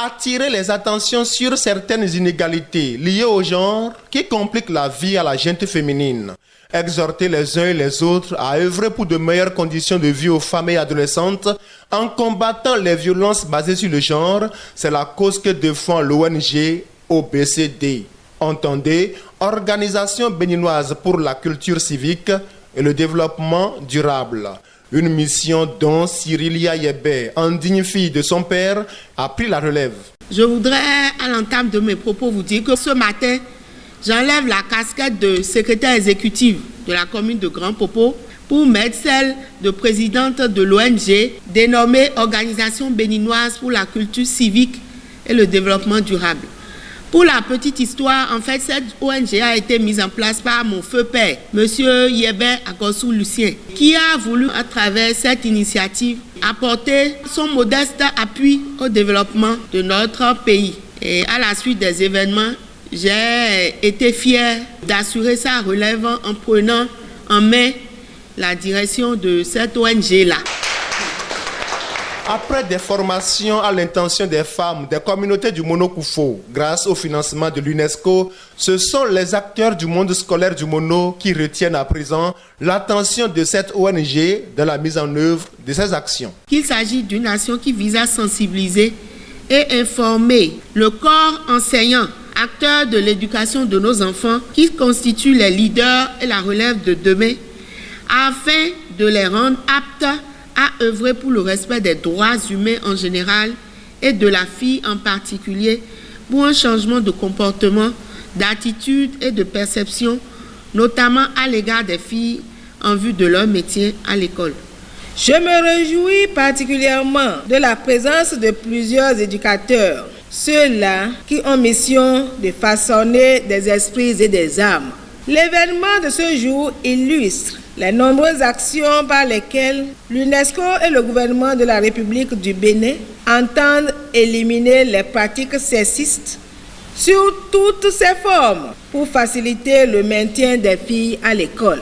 attirer les attentions sur certaines inégalités liées au genre qui compliquent la vie à la gente féminine. Exhorter les uns et les autres à œuvrer pour de meilleures conditions de vie aux femmes et adolescentes en combattant les violences basées sur le genre, c'est la cause que défend l'ONG OBCD. Entendez, Organisation béninoise pour la culture civique et le développement durable. Une mission dont Cyrilia Yebé, indigne fille de son père, a pris la relève. Je voudrais, à l'entame de mes propos, vous dire que ce matin, j'enlève la casquette de secrétaire exécutive de la commune de Grand Popo pour mettre celle de présidente de l'ONG dénommée Organisation béninoise pour la culture civique et le développement durable. Pour la petite histoire, en fait, cette ONG a été mise en place par mon feu père, M. Yebé Agossou Lucien, qui a voulu, à travers cette initiative, apporter son modeste appui au développement de notre pays. Et à la suite des événements, j'ai été fière d'assurer sa relève en prenant en main la direction de cette ONG-là. Après des formations à l'intention des femmes des communautés du Mono Koufo, grâce au financement de l'UNESCO, ce sont les acteurs du monde scolaire du Mono qui retiennent à présent l'attention de cette ONG dans la mise en œuvre de ses actions. Qu'il s'agit d'une action qui vise à sensibiliser et informer le corps enseignant, acteurs de l'éducation de nos enfants, qui constituent les leaders et la relève de demain, afin de les rendre aptes à œuvrer pour le respect des droits humains en général et de la fille en particulier, pour un changement de comportement, d'attitude et de perception, notamment à l'égard des filles en vue de leur métier à l'école. Je me réjouis particulièrement de la présence de plusieurs éducateurs, ceux-là qui ont mission de façonner des esprits et des âmes. L'événement de ce jour illustre les nombreuses actions par lesquelles l'UNESCO et le gouvernement de la République du Bénin entendent éliminer les pratiques sexistes sous toutes ses formes pour faciliter le maintien des filles à l'école.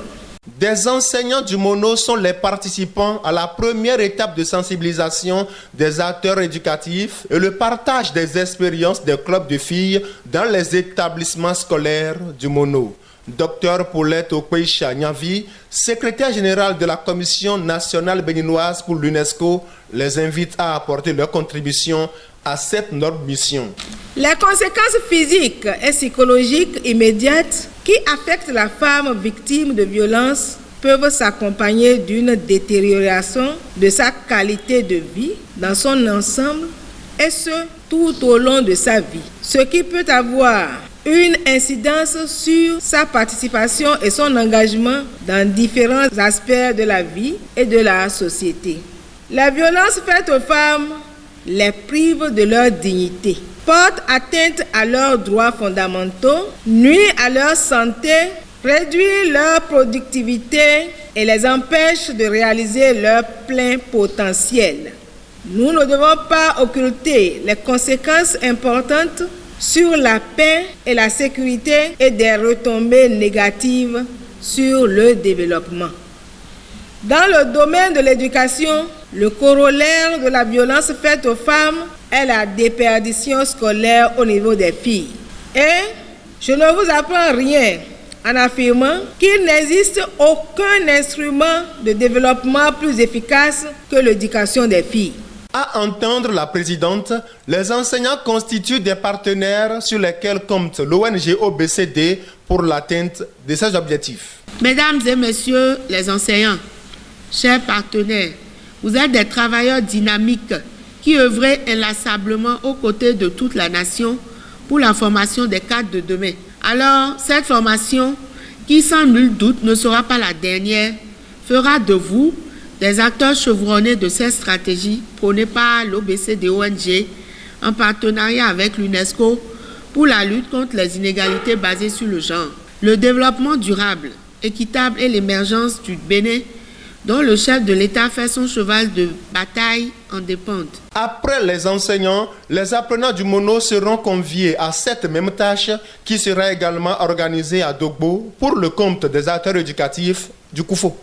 Des enseignants du Mono sont les participants à la première étape de sensibilisation des acteurs éducatifs et le partage des expériences des clubs de filles dans les établissements scolaires du Mono. Dr Paulette Okweisha Nyavi, secrétaire générale de la Commission nationale béninoise pour l'UNESCO, les invite à apporter leur contribution à cette noble mission. Les conséquences physiques et psychologiques immédiates qui affectent la femme victime de violences peuvent s'accompagner d'une détérioration de sa qualité de vie dans son ensemble, et ce, tout au long de sa vie, ce qui peut avoir une incidence sur sa participation et son engagement dans différents aspects de la vie et de la société. La violence faite aux femmes les prive de leur dignité, porte atteinte à leurs droits fondamentaux, nuit à leur santé, réduit leur productivité et les empêche de réaliser leur plein potentiel. Nous ne devons pas occulter les conséquences importantes sur la paix et la sécurité et des retombées négatives sur le développement. Dans le domaine de l'éducation, le corollaire de la violence faite aux femmes est la déperdition scolaire au niveau des filles. Et je ne vous apprends rien en affirmant qu'il n'existe aucun instrument de développement plus efficace que l'éducation des filles. À entendre la présidente, les enseignants constituent des partenaires sur lesquels compte l'ONG OBCD pour l'atteinte de ses objectifs. Mesdames et messieurs les enseignants, chers partenaires, vous êtes des travailleurs dynamiques qui œuvrez inlassablement aux côtés de toute la nation pour la formation des cadres de demain. Alors, cette formation, qui sans nul doute ne sera pas la dernière, fera de vous des acteurs chevronnés de ces stratégies prônées par l'OBCD-ONG en partenariat avec l'UNESCO pour la lutte contre les inégalités basées sur le genre, le développement durable, équitable et l'émergence du Bénin, dont le chef de l'État fait son cheval de bataille en dépendent. Après les enseignants, les apprenants du Mono seront conviés à cette même tâche qui sera également organisée à Dogbo pour le compte des acteurs éducatifs du Koufo.